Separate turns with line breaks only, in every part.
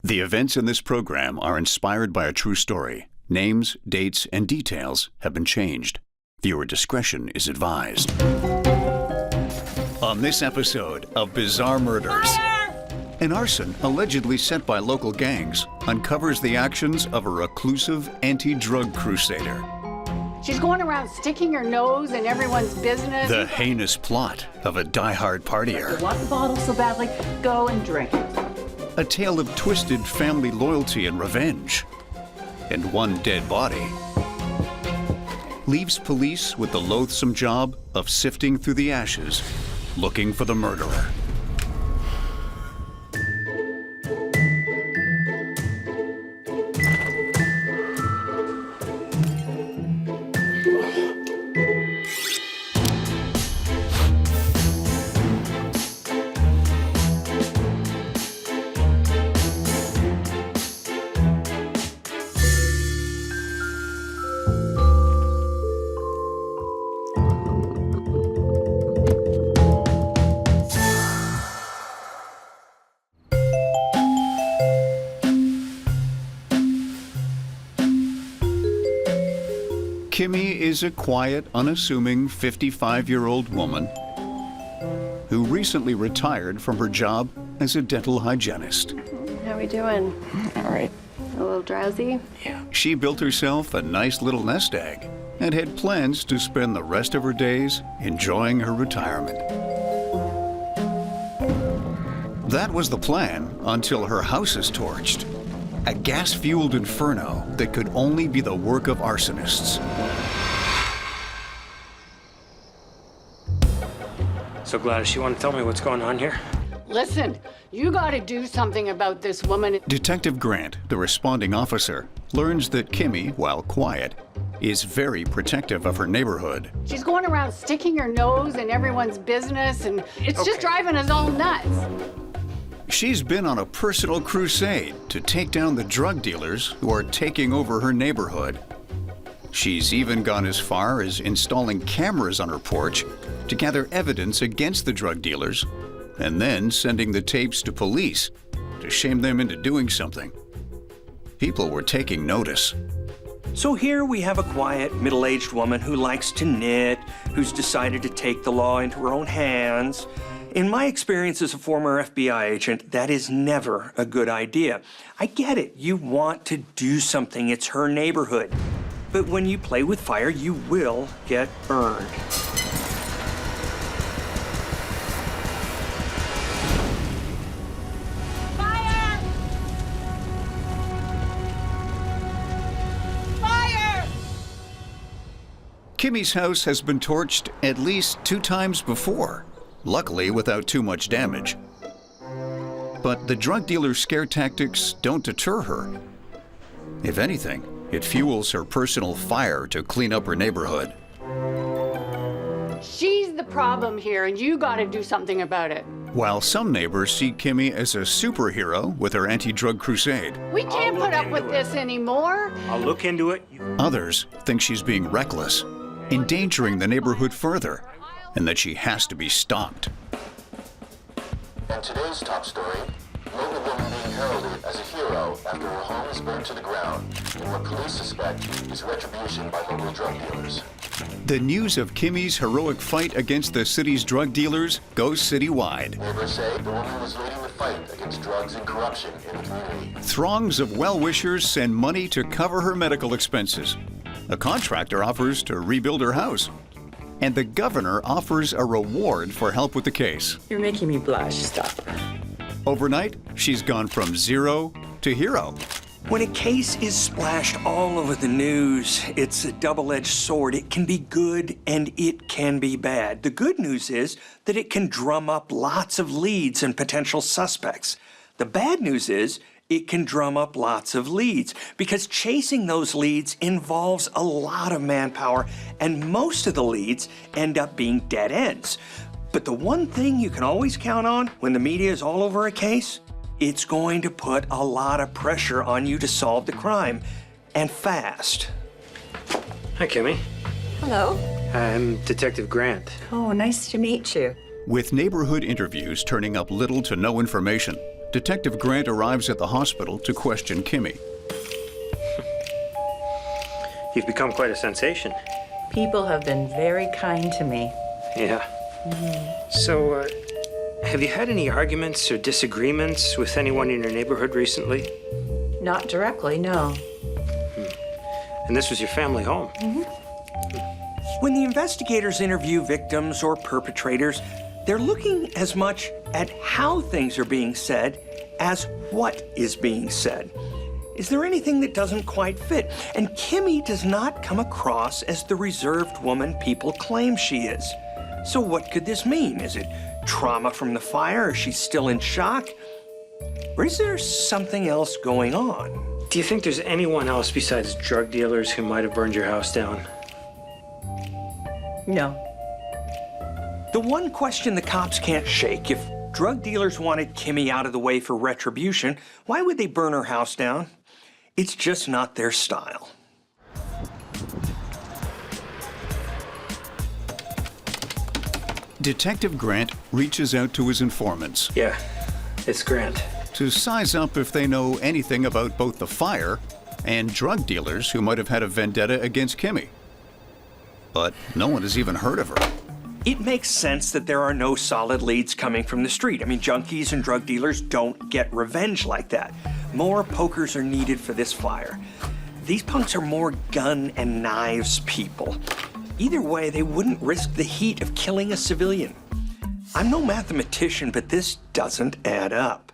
The events in this program are inspired by a true story. Names, dates, and details have been changed. Viewer discretion is advised. On this episode of Bizarre Murders, an arson allegedly set by local gangs uncovers the actions of a reclusive anti-drug crusader.
She's going around sticking her nose in everyone's business.
The heinous plot of a die-hard partier.
You want the bottle so badly, go and drink it.
A tale of twisted family loyalty and revenge. And one dead body leaves police with the loathsome job of sifting through the ashes, looking for the murderer. Kimmy is a quiet, unassuming 55-year-old woman who recently retired from her job as a dental hygienist.
How we doing?
All right.
A little drowsy?
Yeah.
She built herself a nice little nest egg and had plans to spend the rest of her days enjoying her retirement. That was the plan until her house is torched. A gas-fueled inferno that could only be the work of arsonists.
So Gladys, you want to tell me what's going on here?
Listen, you gotta do something about this woman.
Detective Grant, the responding officer, learns that Kimmy, while quiet, is very protective of her neighborhood.
She's going around sticking her nose in everyone's business, and it's just driving us all nuts.
She's been on a personal crusade to take down the drug dealers who are taking over her neighborhood. She's even gone as far as installing cameras on her porch to gather evidence against the drug dealers, and then sending the tapes to police to shame them into doing something. People were taking notice.
So here we have a quiet, middle-aged woman who likes to knit, who's decided to take the law into her own hands. In my experience as a former FBI agent, that is never a good idea. I get it. You want to do something. It's her neighborhood. But when you play with fire, you will get burned.
Fire! Fire!
Kimmy's house has been torched at least 2 times before, luckily without too much damage. But the drug dealer's scare tactics don't deter her. If anything, it fuels her personal fire to clean up her neighborhood.
She's the problem here, and you gotta do something about it.
While some neighbors see Kimmy as a superhero with her anti-drug crusade,
We can't put up with this anymore.
I'll look into it.
others think she's being reckless, endangering the neighborhood further, and that she has to be stopped.
And today's top story, local woman being heralded as a hero after her home is burned to the ground in what police suspect is retribution by local drug dealers.
The news of Kimmy's heroic fight against the city's drug dealers goes citywide.
Neighbors say the woman was leading the fight against drugs and corruption in the community.
Throngs of well-wishers send money to cover her medical expenses. A contractor offers to rebuild her house. And the governor offers a reward for help with the case.
You're making me blush. Stop.
Overnight, she's gone from zero to hero.
When a case is splashed all over the news, it's a double-edged sword. It can be good and it can be bad. The good news is that it can drum up lots of leads and potential suspects. The bad news is it can drum up lots of leads because chasing those leads involves a lot of manpower, and most of the leads end up being dead ends. But the one thing you can always count on when the media is all over a case, it's going to put a lot of pressure on you to solve the crime, and fast. Hi, Kimmy.
Hello.
I'm Detective Grant.
Oh, nice to meet you.
With neighborhood interviews turning up little to no information, Detective Grant arrives at the hospital to question Kimmy.
You've become quite a sensation.
People have been very kind to me.
Yeah. So, have you had any arguments or disagreements with anyone in your neighborhood recently?
Not directly, no.
And this was your family home?
When the investigators interview victims or perpetrators, they're looking as much at how things are being said as what is being said. Is there anything that doesn't quite fit? And Kimmy does not come across as the reserved woman people claim she is. So what could this mean? Is it trauma from the fire? Is she still in shock? Or is there something else going on?
Do you think there's anyone else besides drug dealers who might have burned your house down?
No.
The one question the cops can't shake: if drug dealers wanted Kimmy out of the way for retribution, why would they burn her house down? It's just not their style.
Detective Grant reaches out to his informants
Yeah, it's Grant.
to size up if they know anything about both the fire and drug dealers who might have had a vendetta against Kimmy. But no one has even heard of her.
It makes sense that there are no solid leads coming from the street. I mean, junkies and drug dealers don't get revenge like that. More pokers are needed for this fire. These punks are more gun and knives people. Either way, they wouldn't risk the heat of killing a civilian. I'm no mathematician, but this doesn't add up.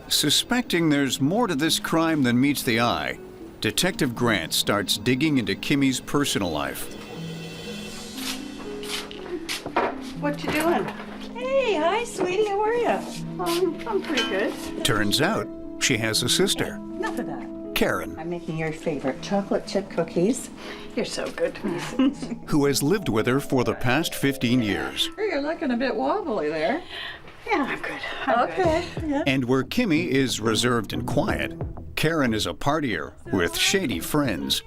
Suspecting there's more to this crime than meets the eye, Detective Grant starts digging into Kimmy's personal life.
What you doing?
Hey, hi, sweetie. How are you?
I'm pretty good.
Turns out she has a sister,
Enough of that.
Karen,
I'm making your favorite chocolate chip cookies.
You're so good.
who has lived with her for the past 15 years.
You're looking a bit wobbly there.
Yeah, I'm good. I'm good.
Okay. Yeah.
And where Kimmy is reserved and quiet, Karen is a partier with shady friends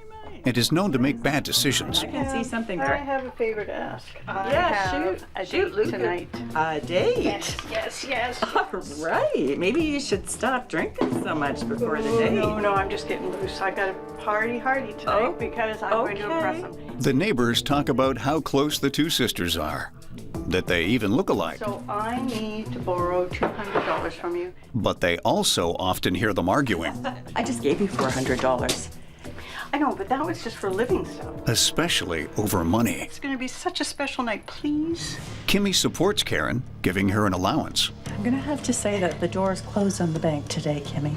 and is known to make bad decisions.
I can see something
I
there.
have a favor to ask.
Yeah,
have a
shoot,
date
Luke.
tonight.
A date.
Yes.
All right. Maybe you should stop drinking so much before the date.
No, I'm just getting loose. I got a party hardy tonight
Oh,
because I'm going to impress
okay.
them.
The neighbors talk about how close the two sisters are, that they even look alike.
So I need to borrow $200 from you.
But they also often hear them arguing,
I just gave you $400.
I know, but that was just for living stuff.
especially over money.
It's going to be such a special night, please.
Kimmy supports Karen, giving her an allowance,
I'm gonna have to say that the door's closed on the bank today, Kimmy.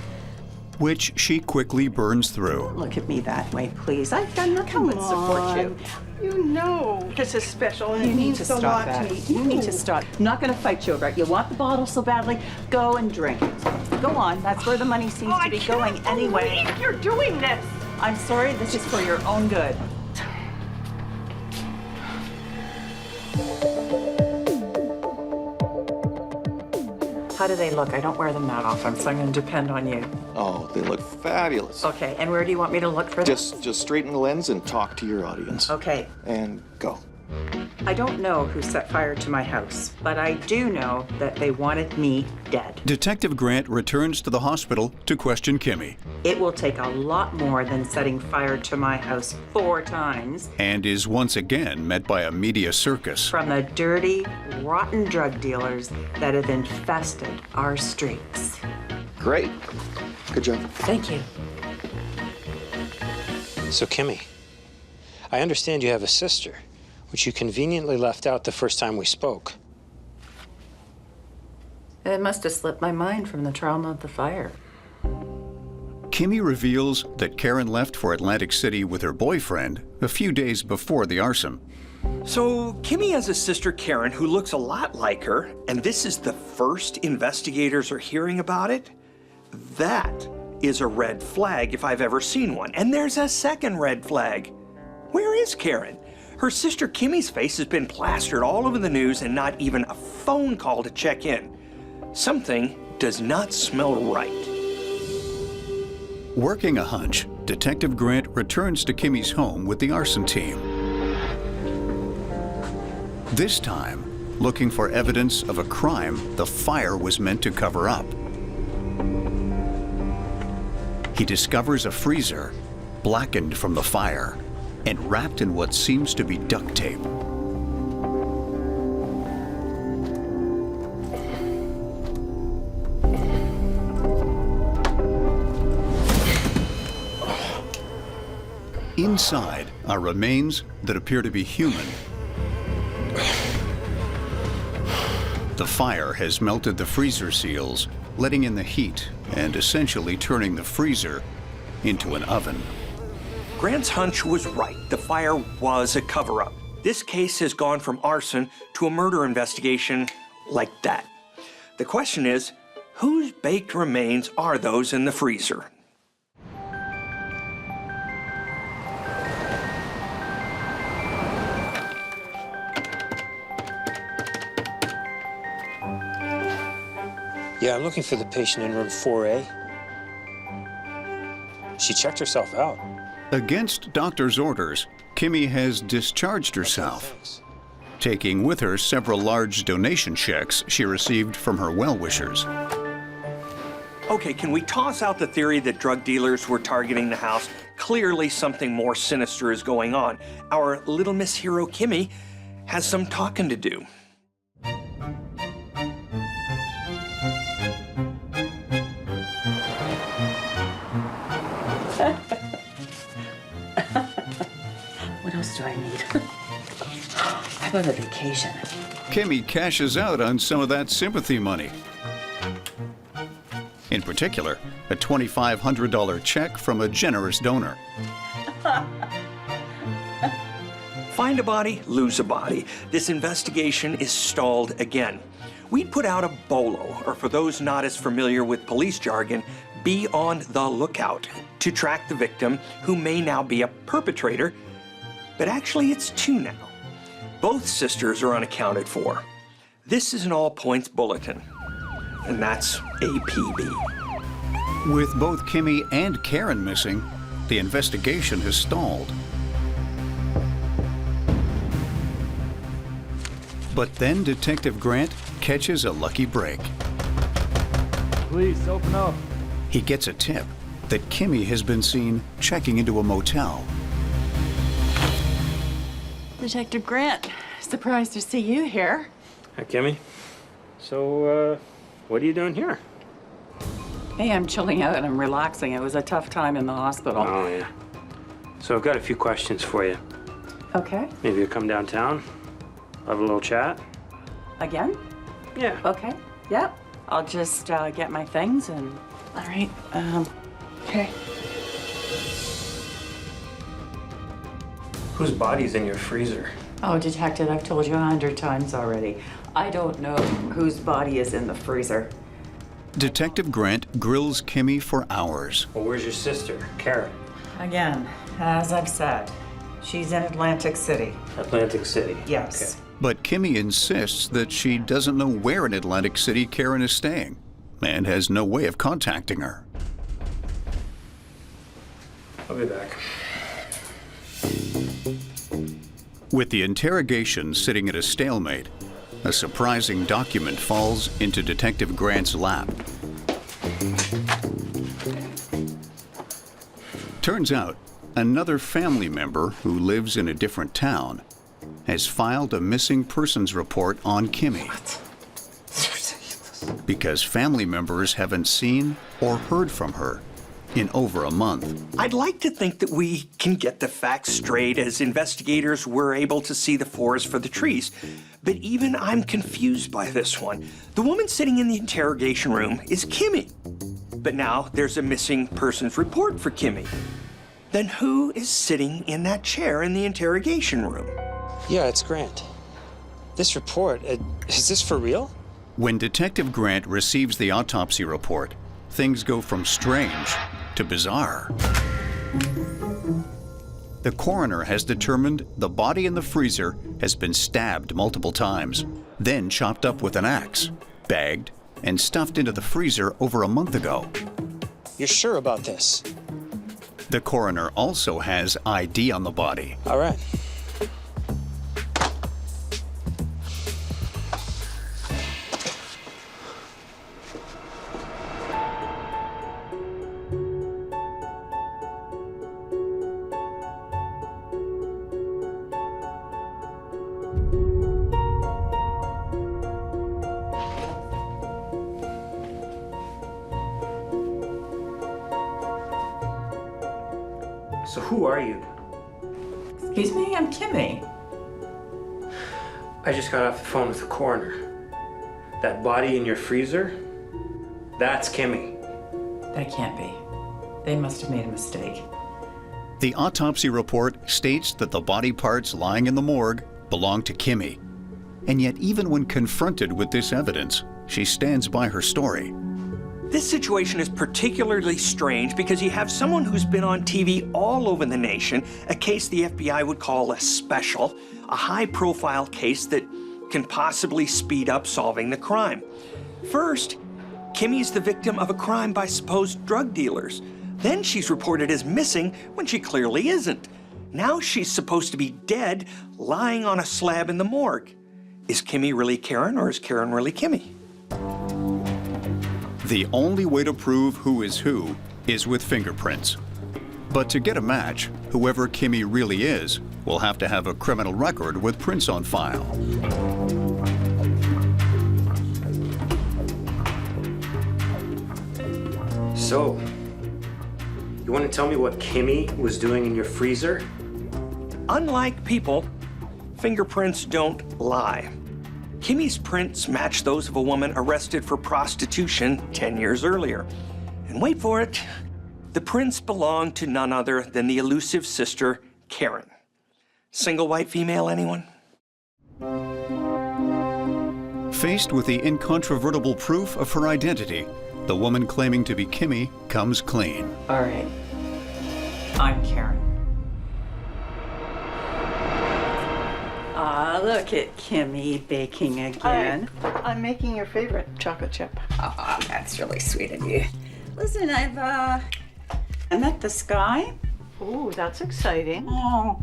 which she quickly burns through.
Look at me that way, please. I've done nothing but support you.
You know this is special and
You
it
need
means
to
a
stop
lot
that.
to me.
You need to stop. I'm not going to fight you over it. You want the bottle so badly? Go and drink it. Go on. That's where the money seems to be going anyway.
Believe you're doing this.
I'm sorry. This is for your own good. How do they look? I don't wear them that often, so I'm going to depend on you.
Oh, they look fabulous.
Okay, and where do you want me to look for them?
Just straighten the lens and talk to your audience.
Okay.
And go.
I don't know who set fire to my house, but I do know that they wanted me dead.
Detective Grant returns to the hospital to question Kimmy
It will take a lot more than setting fire to my house 4 times
and is once again met by a media circus.
from the dirty, rotten drug dealers that have infested our streets.
Great. Good job.
Thank you.
So, Kimmy, I understand you have a sister, which you conveniently left out the first time we spoke.
It must have slipped my mind from the trauma of the fire.
Kimmy reveals that Karen left for Atlantic City with her boyfriend a few days before the arson.
So Kimmy has a sister, Karen, who looks a lot like her, and this is the first investigators are hearing about it? That is a red flag if I've ever seen one. And there's a second red flag. Where is Karen? Her sister Kimmy's face has been plastered all over the news and not even a phone call to check in. Something does not smell right.
Working a hunch, Detective Grant returns to Kimmy's home with the arson team. This time, looking for evidence of a crime the fire was meant to cover up. He discovers a freezer, blackened from the fire, and wrapped in what seems to be duct tape. Inside are remains that appear to be human. The fire has melted the freezer seals, letting in the heat and essentially turning the freezer into an oven.
Grant's hunch was right. The fire was a cover-up. This case has gone from arson to a murder investigation like that. The question is, whose baked remains are those in the freezer?
Yeah, I'm looking for the patient in room 4A. She checked herself out.
Against doctor's orders, Kimmy has discharged herself,
Thanks.
taking with her several large donation checks she received from her well-wishers.
Okay, can we toss out the theory that drug dealers were targeting the house? Clearly something more sinister is going on. Our little Miss Hero Kimmy has some talking to do.
What else do I need? How about a vacation?
Kimmy cashes out on some of that sympathy money. In particular, a $2,500 check from a generous donor.
Find a body, lose a body. This investigation is stalled again. We'd put out a bolo, or for those not as familiar with police jargon, be on the lookout to track the victim who may now be a perpetrator, but actually it's two now. Both sisters are unaccounted for. This is an all-points bulletin, and that's APB.
With both Kimmy and Karen missing, the investigation has stalled. But then Detective Grant catches a lucky break.
Please, open up.
He gets a tip that Kimmy has been seen checking into a motel.
Detective Grant, surprised to see you here.
Hi, Kimmy. So, what are you doing here?
Hey, I'm chilling out and I'm relaxing. It was a tough time in the hospital.
Oh, yeah. So I've got a few questions for you.
Okay.
Maybe you'll come downtown, have a little chat.
Again?
Yeah.
Okay. Yep. I'll just get my things and... All right. Okay.
Whose body's in your freezer?
Oh, Detective, I've told you 100 times already. I don't know whose body is in the freezer.
Detective Grant grills Kimmy for hours.
Well, where's your sister, Karen?
Again, as I've said, she's in Atlantic City.
Atlantic City.
Yes.
Okay.
But Kimmy insists that she doesn't know where in Atlantic City Karen is staying and has no way of contacting her.
I'll be back.
With the interrogation sitting at a stalemate, a surprising document falls into Detective Grant's lap. Turns out, another family member who lives in a different town has filed a missing persons report on Kimmy. Because family members haven't seen or heard from her in over a month.
I'd like to think that we can get the facts straight as investigators were able to see the forest for the trees. But even I'm confused by this one. The woman sitting in the interrogation room is Kimmy. But now there's a missing persons report for Kimmy. Then who is sitting in that chair in the interrogation room?
Yeah, it's Grant. This report, is this for real?
When Detective Grant receives the autopsy report, things go from strange to bizarre. The coroner has determined the body in the freezer has been stabbed multiple times, then chopped up with an axe, bagged, and stuffed into the freezer over a month ago.
You're sure about this?
The coroner also has ID on the body.
All right. So who are you?
Excuse me, I'm Kimmy.
I just got off the phone with the coroner. That body in your freezer, that's Kimmy.
That can't be. They must have made a mistake.
The autopsy report states that the body parts lying in the morgue belong to Kimmy. And yet, even when confronted with this evidence, she stands by her story.
This situation is particularly strange because you have someone who's been on TV all over the nation, a case the FBI would call a special, a high-profile case that can possibly speed up solving the crime. First, Kimmy's the victim of a crime by supposed drug dealers. Then she's reported as missing when she clearly isn't. Now she's supposed to be dead, lying on a slab in the morgue. Is Kimmy really Karen, or is Karen really Kimmy?
The only way to prove who is with fingerprints. But to get a match, whoever Kimmy really is will have to have a criminal record with prints on file.
So, you want to tell me what Kimmy was doing in your freezer?
Unlike people, fingerprints don't lie. Kimmy's prints match those of a woman arrested for prostitution 10 years earlier. And wait for it, the prints belong to none other than the elusive sister, Karen. Single white female, anyone?
Faced with the incontrovertible proof of her identity, the woman claiming to be Kimmy comes clean.
All right. I'm Karen. Look at Kimmy baking again.
I'm making your favorite chocolate chip.
Oh, that's really sweet of you. Listen, I met this guy.
Ooh, that's exciting.
Oh,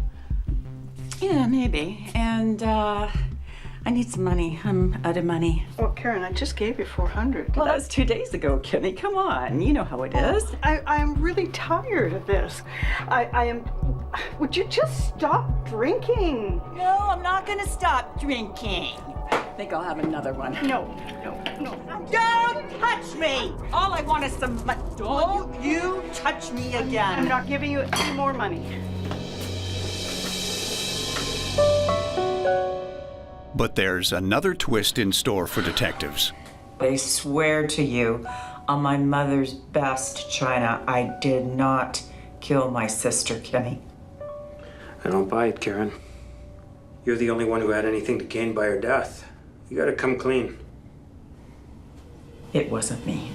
yeah, maybe. And I need some money. I'm out of money.
Oh, Karen, I just gave you $400.
Well, that was 2 days ago, Kimmy. Come on, you know how it is.
I'm really tired of this. I am. Would you just stop drinking?
No, I'm not gonna stop drinking. I think I'll have another one.
No.
Don't touch me! All I want is some money. Don't you touch me again.
I'm not giving you any more money.
But there's another twist in store for detectives.
I swear to you, on my mother's best china, I did not kill my sister, Kimmy.
I don't buy it, Karen. You're the only one who had anything to gain by her death. You gotta come clean.
It wasn't me.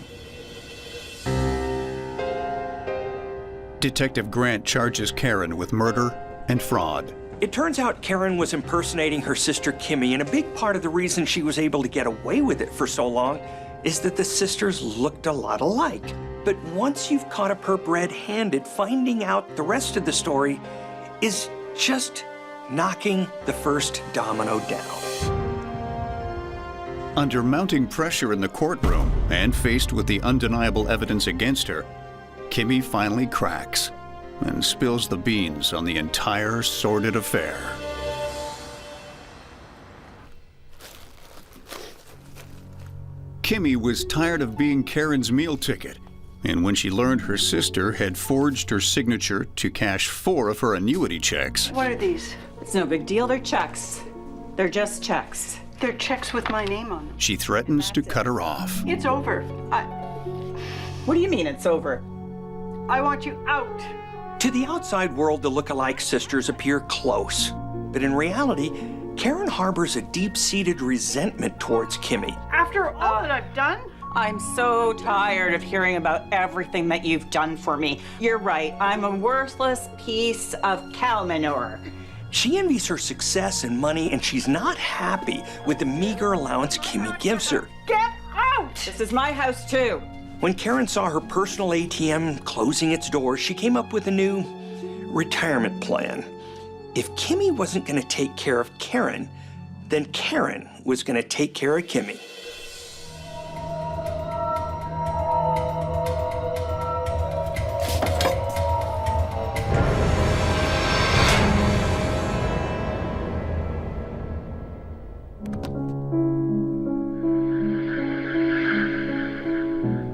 Detective Grant charges Karen with murder and fraud.
It turns out Karen was impersonating her sister Kimmy, and a big part of the reason she was able to get away with it for so long is that the sisters looked a lot alike. But once you've caught a perp red-handed, finding out the rest of the story is just knocking the first domino down.
Under mounting pressure in the courtroom and faced with the undeniable evidence against her, Kimmy finally cracks and spills the beans on the entire sordid affair. Kimmy was tired of being Karen's meal ticket, and when she learned her sister had forged her signature to cash 4 of her annuity checks,
What are these?
It's no big deal. They're checks. They're just checks.
They're checks with my name on them.
she threatens to cut her off.
It's over.
What do you mean it's over?
I want you out.
To the outside world, the look-alike sisters appear close. But in reality, Karen harbors a deep-seated resentment towards Kimmy.
After all that I've done?
I'm so tired of hearing about everything that you've done for me. You're right. I'm a worthless piece of cow manure.
She envies her success and money, and she's not happy with the meager allowance Kimmy gives her.
Get out!
This is my house, too.
When Karen saw her personal ATM closing its doors, she came up with a new retirement plan. If Kimmy wasn't going to take care of Karen, then Karen was going to take care of Kimmy.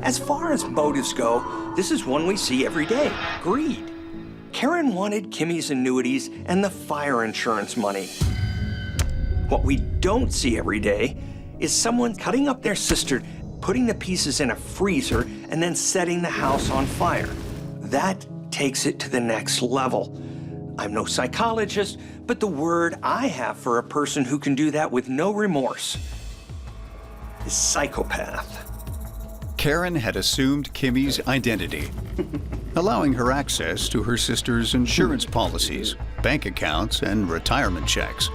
As far as motives go, this is one we see every day: greed. Karen wanted Kimmy's annuities and the fire insurance money. What we don't see every day is someone cutting up their sister, putting the pieces in a freezer, and then setting the house on fire. That takes it to the next level. I'm no psychologist, but the word I have for a person who can do that with no remorse is psychopath.
Karen had assumed Kimmy's identity, allowing her access to her sister's insurance policies, bank accounts, and retirement checks.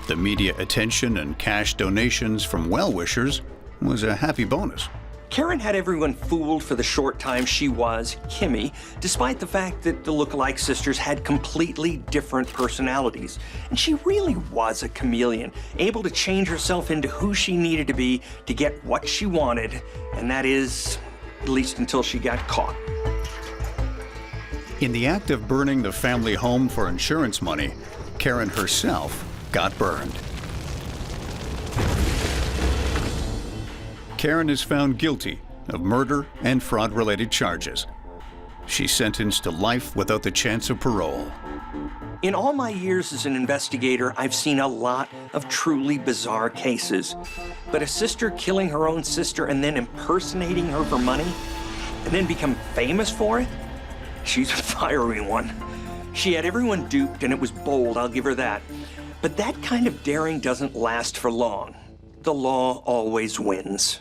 The media attention and cash donations from well-wishers was a happy bonus.
Karen had everyone fooled for the short time she was Kimmy, despite the fact that the look-alike sisters had completely different personalities. And she really was a chameleon, able to change herself into who she needed to be to get what she wanted, and that is, at least until she got caught.
In the act of burning the family home for insurance money, Karen herself got burned. Karen is found guilty of murder and fraud-related charges. She's sentenced to life without the chance of parole.
In all my years as an investigator, I've seen a lot of truly bizarre cases. But a sister killing her own sister and then impersonating her for money, and then become famous for it? She's a fiery one. She had everyone duped, and it was bold, I'll give her that. But that kind of daring doesn't last for long. The law always wins.